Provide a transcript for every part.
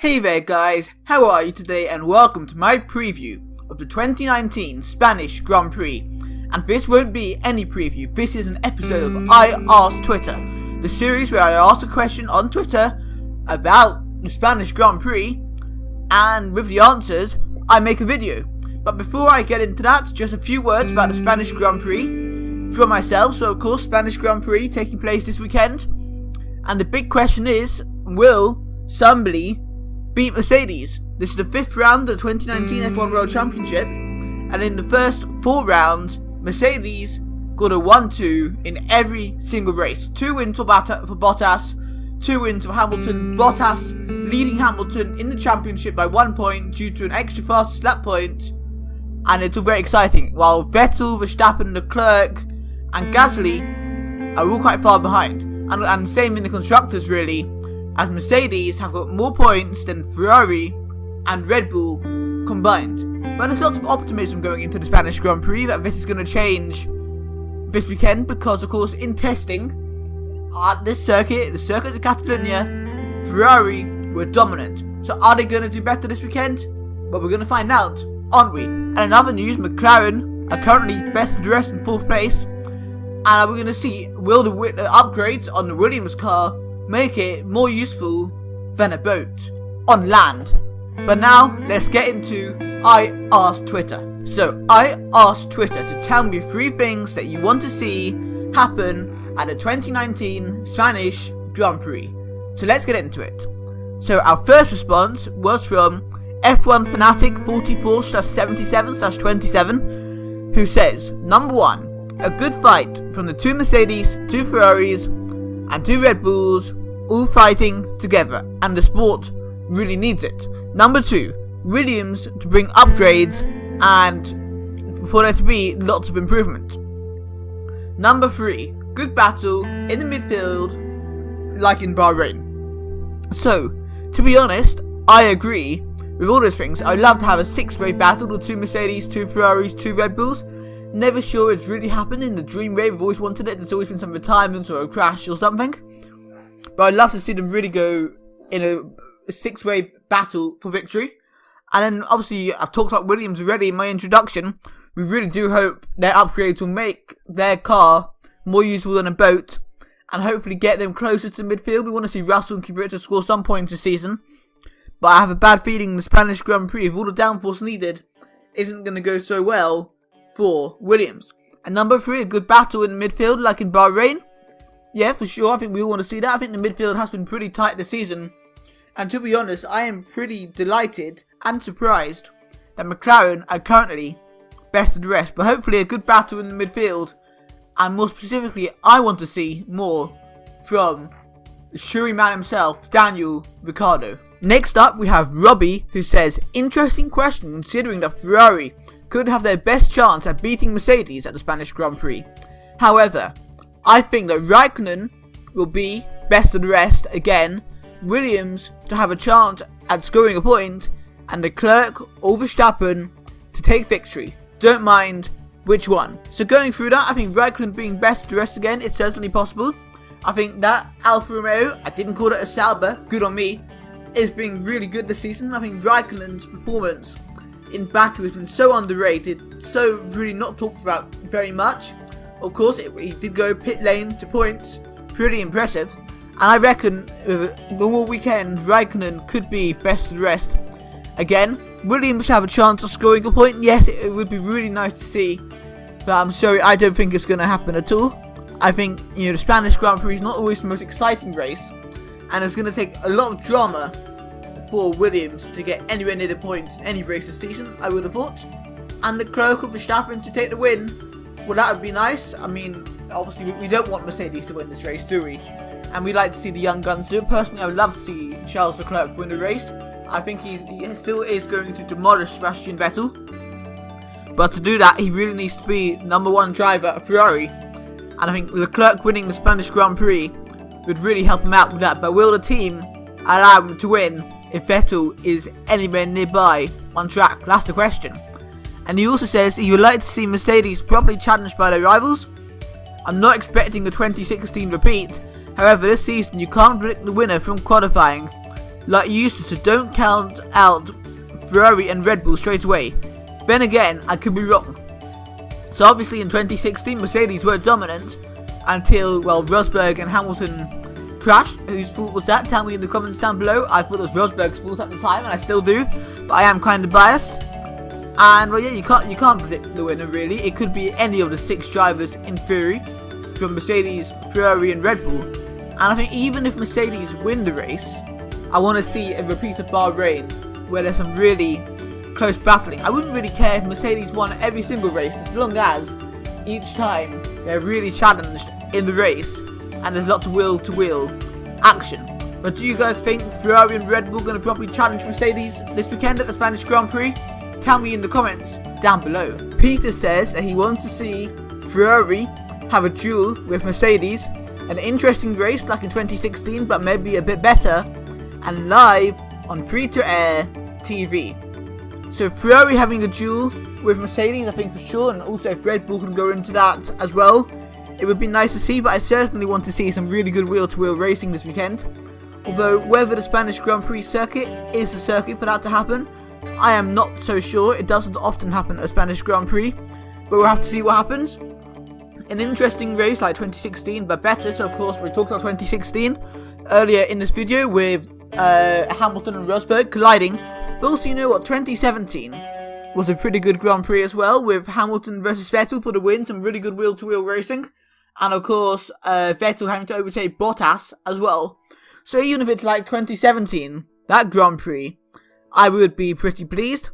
Hey there guys, how are you today, and welcome to my preview of the 2019 Spanish Grand Prix. And this won't be any preview, this is an episode of I Asked Twitter, the series where I ask a question on Twitter about the Spanish Grand Prix, and with the answers, I make a video. But before I get into that, just a few words about the Spanish Grand Prix from myself. So of course, Spanish Grand Prix taking place this weekend, and the big question is, will somebody beat Mercedes? This is the 5th round of the 2019 F1 World Championship, and in the first 4 rounds, Mercedes got a 1-2 in every single race. 2 wins for Bottas, 2 wins for Hamilton. Bottas leading Hamilton in the championship by 1 point due to an extra fastest lap point, and it's all very exciting, while Vettel, Verstappen, Leclerc and Gasly are all quite far behind, and same in the constructors really, as Mercedes have got more points than Ferrari and Red Bull combined. But there's lots of optimism going into the Spanish Grand Prix that this is going to change this weekend, because of course in testing at this circuit, the Circuit of Catalunya, Ferrari were dominant. So are they going to do better this weekend? Well, we're going to find out, aren't we? And in other news, McLaren are currently best dressed in 4th place, and we're going to see, will the upgrades on the Williams car make it more useful than a boat on land. But now, let's get into I Asked Twitter. So, I asked Twitter to tell me 3 things that you want to see happen at the 2019 Spanish Grand Prix. So let's get into it. So our first response was from F1 Fanatic 44/77/27, who says, number 1, a good fight from the 2 Mercedes, 2 Ferraris and 2 Red Bulls, all fighting together, and the sport really needs it. Number 2, Williams to bring upgrades and for there to be lots of improvement. Number 3, good battle in the midfield like in Bahrain. So, to be honest, I agree with all those things. I'd love to have a 6-way battle with 2 Mercedes, 2 Ferraris, 2 Red Bulls. Never sure it's really happened in the dream way. We've always wanted it. There's always been some retirements or a crash or something. But I'd love to see them really go in a 6-way battle for victory. And then obviously I've talked about Williams already in my introduction. We really do hope their upgrades will make their car more useful than a boat, and hopefully get them closer to the midfield. We want to see Russell and Kubica score some points this season. But I have a bad feeling the Spanish Grand Prix, with all the downforce needed, isn't going to go so well for Williams. And number 3, a good battle in the midfield like in Bahrain. Yeah, for sure, I think we all want to see that. I think the midfield has been pretty tight this season. And to be honest, I am pretty delighted and surprised that McLaren are currently best of the rest. But hopefully a good battle in the midfield. And more specifically, I want to see more from the Shuri man himself, Daniel Ricciardo. Next up, we have Robbie, who says, interesting question considering that Ferrari could have their best chance at beating Mercedes at the Spanish Grand Prix. However, I think that Raikkonen will be best of the rest again, Williams to have a chance at scoring a point, and Leclerc or Verstappen to take victory. Don't mind which one. So going through that, I think Raikkonen being best of the rest again is certainly possible. I think that Alfa Romeo, I didn't call it a Sauber, good on me, is being really good this season. I think Raikkonen's performance in Baku has been so underrated, so really not talked about very much. Of course, he did go pit lane to points, pretty impressive. And I reckon with a normal weekend, Raikkonen could be best of the rest again. Williams have a chance of scoring a point. Yes, it would be really nice to see, but I'm sorry, I don't think it's going to happen at all. I think, the Spanish Grand Prix is not always the most exciting race, and it's going to take a lot of drama for Williams to get anywhere near the points in any race this season, I would have thought. And Leclerc or Verstappen to take the win, well, that would be nice. I mean, obviously we don't want Mercedes to win this race, do we? And we like to see the young guns do it. Personally, I would love to see Charles Leclerc win the race. I think he still is going to demolish Sebastian Vettel. But to do that, he really needs to be number 1 driver at Ferrari. And I think Leclerc winning the Spanish Grand Prix would really help him out with that. But will the team allow him to win if Vettel is anywhere nearby on track? That's the question. And he also says he would like to see Mercedes properly challenged by their rivals. I'm not expecting the 2016 repeat. However, this season you can't predict the winner from qualifying. like you used to, so don't count out Ferrari and Red Bull straight away. Then again, I could be wrong. So obviously in 2016, Mercedes were dominant until, well, Rosberg and Hamilton crashed. Whose fault was that? Tell me in the comments down below. I thought it was Rosberg's fault at the time, and I still do, but I am kind of biased. And well, yeah, you can't predict the winner really. It could be any of the 6 drivers in theory, from Mercedes, Ferrari, and Red Bull. And I think even if Mercedes win the race, I want to see a repeat of Bahrain, where there's some really close battling. I wouldn't really care if Mercedes won every single race, as long as each time they're really challenged in the race and there's lots of wheel-to-wheel action. But do you guys think Ferrari and Red Bull are going to properly challenge Mercedes this weekend at the Spanish Grand Prix? Tell me in the comments down below. Peter says that he wants to see Ferrari have a duel with Mercedes, an interesting race like in 2016, but maybe a bit better, and live on free-to-air TV. So Ferrari having a duel with Mercedes, I think for sure, and also if Red Bull can go into that as well, it would be nice to see. But I certainly want to see some really good wheel-to-wheel racing this weekend. Although whether the Spanish Grand Prix circuit is the circuit for that to happen, I am not so sure. It doesn't often happen at a Spanish Grand Prix, but we'll have to see what happens. An interesting race like 2016, but better. So of course we talked about 2016 earlier in this video with Hamilton and Rosberg colliding. But also, you know what, 2017 was a pretty good Grand Prix as well, with Hamilton versus Vettel for the win, some really good wheel-to-wheel racing, and of course Vettel having to overtake Bottas as well. So even if it's like 2017, that Grand Prix, I would be pretty pleased.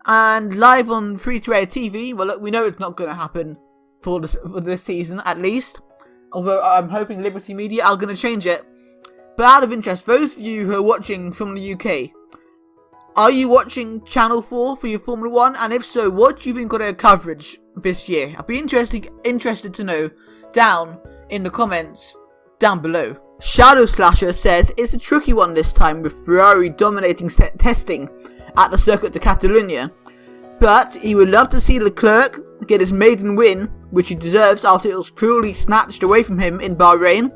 And live on free-to-air TV, well look, we know it's not going to happen for this season at least, although I'm hoping Liberty Media are going to change it. But out of interest, those of you who are watching from the UK, are you watching Channel 4 for your Formula 1? And if so, what do you think of their coverage this year? I'd be interested to know down in the comments down below. Shadow Slasher says it's a tricky one this time with Ferrari dominating testing at the Circuit de Catalunya, but he would love to see Leclerc get his maiden win, which he deserves after it was cruelly snatched away from him in Bahrain,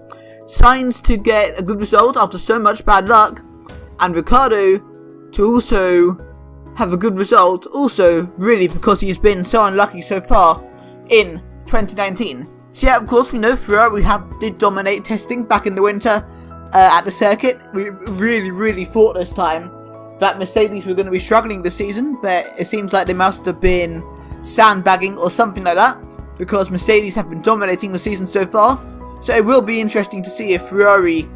Sainz to get a good result after so much bad luck, and Ricciardo to also have a good result, also really because he's been so unlucky so far in 2019. So yeah, of course we know Ferrari did dominate testing back in the winter at the circuit. We really thought this time that Mercedes were going to be struggling this season, but it seems like they must have been sandbagging or something like that, because Mercedes have been dominating the season so far. So it will be interesting to see if Ferrari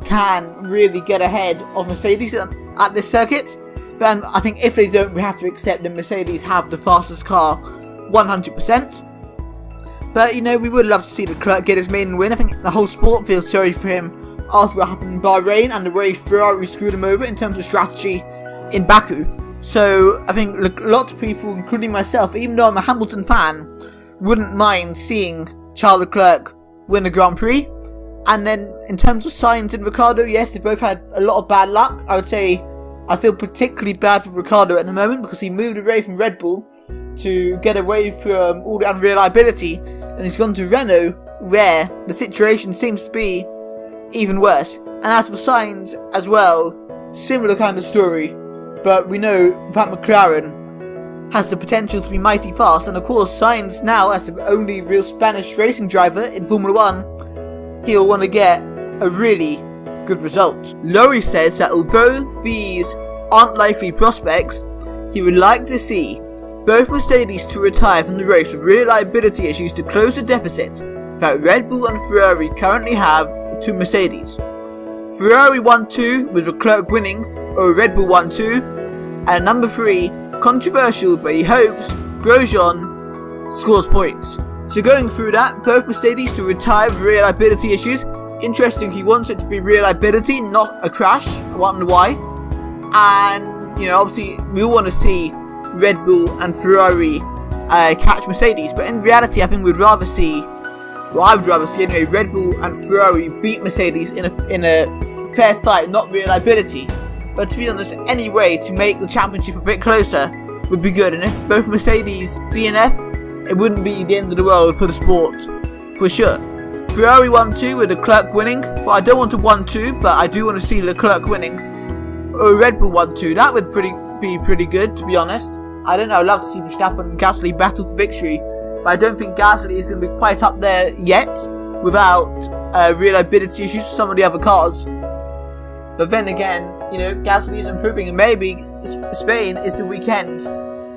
can really get ahead of Mercedes at this circuit. But I think if they don't, we have to accept that Mercedes have the fastest car 100%. But you know, we would love to see Leclerc get his maiden win. I think the whole sport feels sorry for him after what happened in Bahrain and the way Ferrari screwed him over in terms of strategy in Baku. So I think lots of people, including myself, even though I'm a Hamilton fan, wouldn't mind seeing Charles Leclerc win the Grand Prix. And then in terms of Sainz and Ricciardo, yes, they both had a lot of bad luck. I would say I feel particularly bad for Ricciardo at the moment because he moved away from Red Bull to get away from all the unreliability, and he's gone to Renault where the situation seems to be even worse. And as for Sainz as well, similar kind of story, but we know that McLaren has the potential to be mighty fast, and of course Sainz now, as the only real Spanish racing driver in Formula 1, he'll want to get a really good result. Laurie says that although these aren't likely prospects, he would like to see both Mercedes to retire from the race with reliability issues to close the deficit that Red Bull and Ferrari currently have to Mercedes. Ferrari 1-2 with Leclerc winning, or Red Bull 1-2, and number 3, controversial but he hopes Grosjean scores points. So going through that, both Mercedes to retire with reliability issues. Interesting, he wants it to be reliability, not a crash. I wonder why. And, you know, obviously we all want to see Red Bull and Ferrari catch Mercedes, but in reality I think we'd rather see, well I would rather see anyway, Red Bull and Ferrari beat Mercedes in a fair fight, not reliability. But to be honest, any way to make the championship a bit closer would be good, and if both Mercedes DNF, it wouldn't be the end of the world for the sport, for sure. Ferrari 1-2 with Leclerc winning. Well, I don't want a 1-2, but I do want to see Leclerc winning. or a Red Bull 1-2. That would be pretty good, to be honest. I don't know, I'd love to see Verstappen and Gasly battle for victory, but I don't think Gasly is going to be quite up there yet without reliability issues with some of the other cars. But then again, you know, Gasly is improving, and maybe Spain is the weekend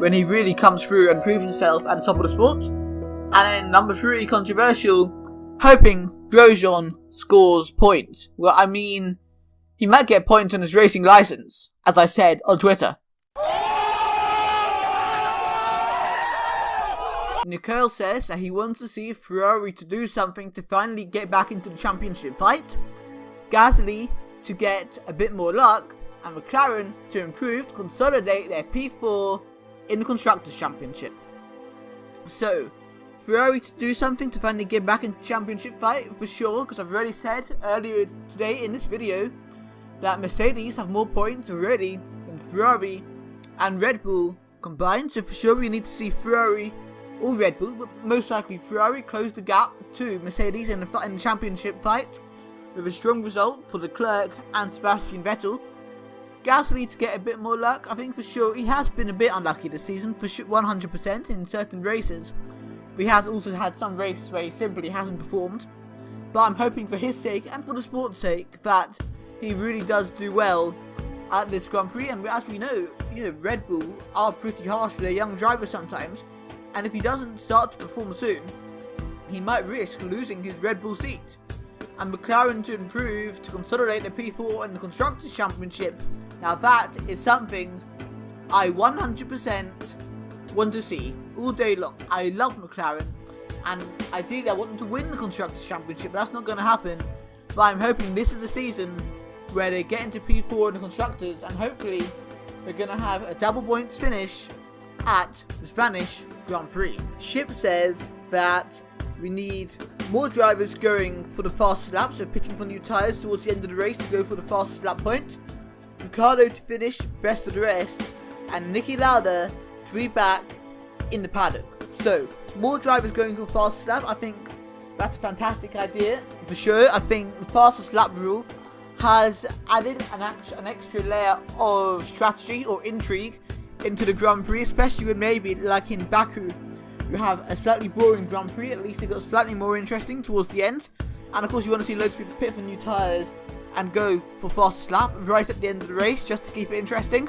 when he really comes through and proves himself at the top of the sport. And then number 3, controversial, hoping Grosjean scores points. Well, I mean, he might get points on his racing license, as I said on Twitter. Nicole says that he wants to see Ferrari to do something to finally get back into the championship fight, Gasly to get a bit more luck, and McLaren to improve to consolidate their P4 in the Constructors' Championship. So, Ferrari to do something to finally get back into the championship fight, for sure, because I've already said earlier today in this video that Mercedes have more points already than Ferrari and Red Bull combined, so for sure we need to see Ferrari or Red Bull, but most likely Ferrari, close the gap to Mercedes in the championship fight with a strong result for Leclerc and Sebastian Vettel. Gasly to get a bit more luck. I think for sure he has been a bit unlucky this season, for sure 100% in certain races, but he has also had some races where he simply hasn't performed. But I'm hoping for his sake and for the sport's sake that he really does do well at this Grand Prix. And as we know, Red Bull are pretty harsh for their young drivers sometimes, and if he doesn't start to perform soon, he might risk losing his Red Bull seat. And McLaren to improve to consolidate the P4 in the Constructors' Championship. Now that is something I 100% want to see all day long. I love McLaren, and ideally I want them to win the Constructors' Championship, but that's not going to happen. But I'm hoping this is the season where they get into P4 in the Constructors, and hopefully they're going to have a double points finish at the Spanish Grand Prix. Ship says that we need more drivers going for the fastest lap, so pitting for new tyres towards the end of the race to go for the fastest lap point. Ricciardo to finish best of the rest, and Niki Lauda to be back in the paddock. So, more drivers going for the fastest lap. I think that's a fantastic idea, for sure. I think the fastest lap rule has added an extra layer of strategy or intrigue into the Grand Prix, especially when maybe, like in Baku, you have a slightly boring Grand Prix. At least it got slightly more interesting towards the end. And of course you want to see loads of people pit for new tyres and go for fastest lap right at the end of the race, just to keep it interesting.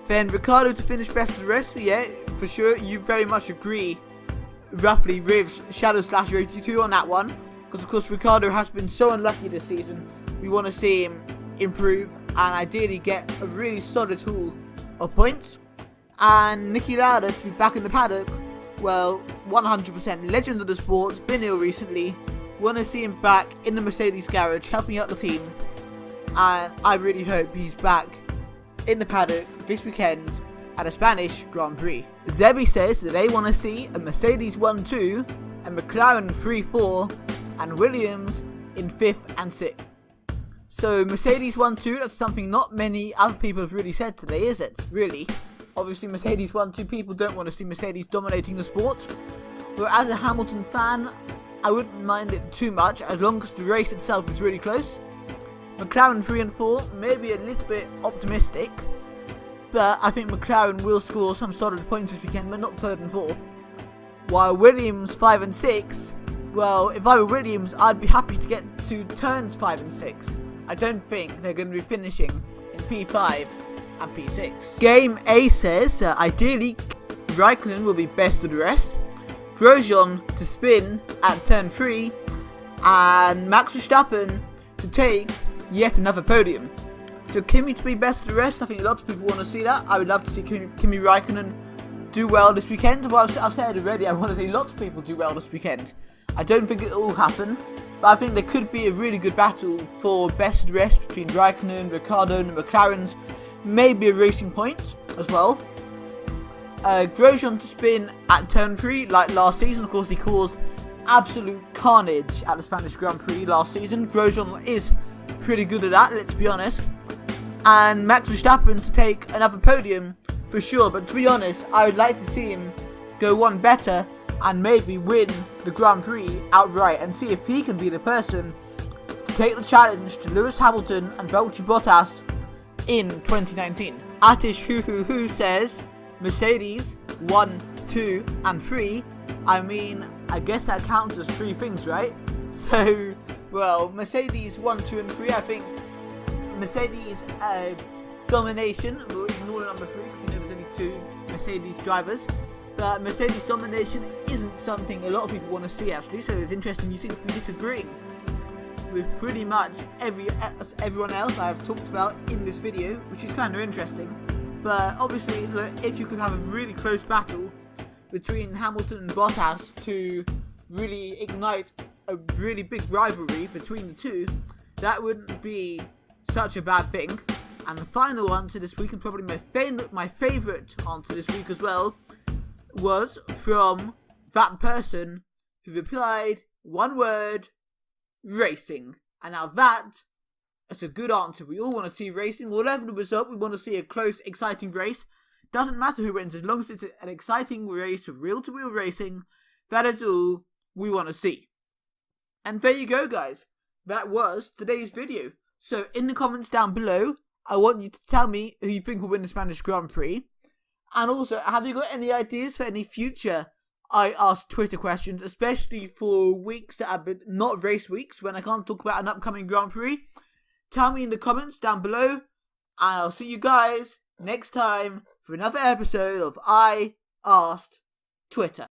Then Ricciardo to finish best of the rest. So yeah, for sure, you very much agree roughly with Shadow/82 on that one, because of course Ricciardo has been so unlucky this season. We want to see him improve and ideally get a really solid haul of points. And Niki Lauda to be back in the paddock, well, 100% legend of the sport, been ill recently. Want to see him back in the Mercedes garage helping out the team, and I really hope he's back in the paddock this weekend at a Spanish Grand Prix. Zebi says that they want to see a Mercedes 1-2, a McLaren 3-4, and Williams in 5th and 6th. So Mercedes 1-2, that's something not many other people have really said today, is it? Really? Obviously Mercedes 1-2 people don't want to see Mercedes dominating the sport. But as a Hamilton fan, I wouldn't mind it too much as long as the race itself is really close. McLaren 3 and 4, maybe a little bit optimistic, but I think McLaren will score some solid points this weekend, but not 3rd and 4th. While Williams 5 and 6, well, if I were Williams, I'd be happy to get to turns 5 and 6. I don't think they're going to be finishing in P5 and P6. Game A says ideally Raikkonen will be best of the rest, Grosjean to spin at turn 3, and Max Verstappen to take yet another podium. So Kimi to be best of the rest, I think lots of people want to see that. I would love to see Kimi Raikkonen do well this weekend. Well, I've said already, I want to see lots of people do well this weekend. I don't think it'll all happen, but I think there could be a really good battle for best of the rest between Raikkonen, Ricciardo and the McLarens. Maybe a racing point as well. Grosjean to spin at turn 3 like last season. Of course he caused absolute carnage at the Spanish Grand Prix last season. Grosjean is pretty good at that, let's be honest. And Max Verstappen to take another podium for sure, but to be honest, I would like to see him go one better and maybe win the Grand Prix outright and see if he can be the person to take the challenge to Lewis Hamilton and Valtteri Bottas in 2019. Atish Who says Mercedes 1, 2 and 3. I mean, I guess that counts as 3 things, right? So, well, Mercedes 1, 2 and 3, I think Mercedes domination, we'll ignore number 3 because you know there's only 2 Mercedes drivers. But Mercedes domination isn't something a lot of people want to see actually, so it's interesting you seem to be disagreeing with pretty much everyone else I've talked about in this video, which is kind of interesting. But obviously, look, if you could have a really close battle between Hamilton and Bottas to really ignite a really big rivalry between the two, that wouldn't be such a bad thing. And the final answer this week, and probably my favourite answer this week as well, was from that person who replied, one word, racing. And now that's a good answer. We all want to see racing. Whatever the result, we want to see a close, exciting race. Doesn't matter who wins, as long as it's an exciting race of reel-to-wheel racing. That is all we want to see. And there you go, guys. That was today's video. So in the comments down below, I want you to tell me who you think will win the Spanish Grand Prix. And also, have you got any ideas for any future I Ask Twitter questions, especially for weeks that have been not race weeks, when I can't talk about an upcoming Grand Prix? Tell me in the comments down below, and I'll see you guys next time for another episode of I Asked Twitter.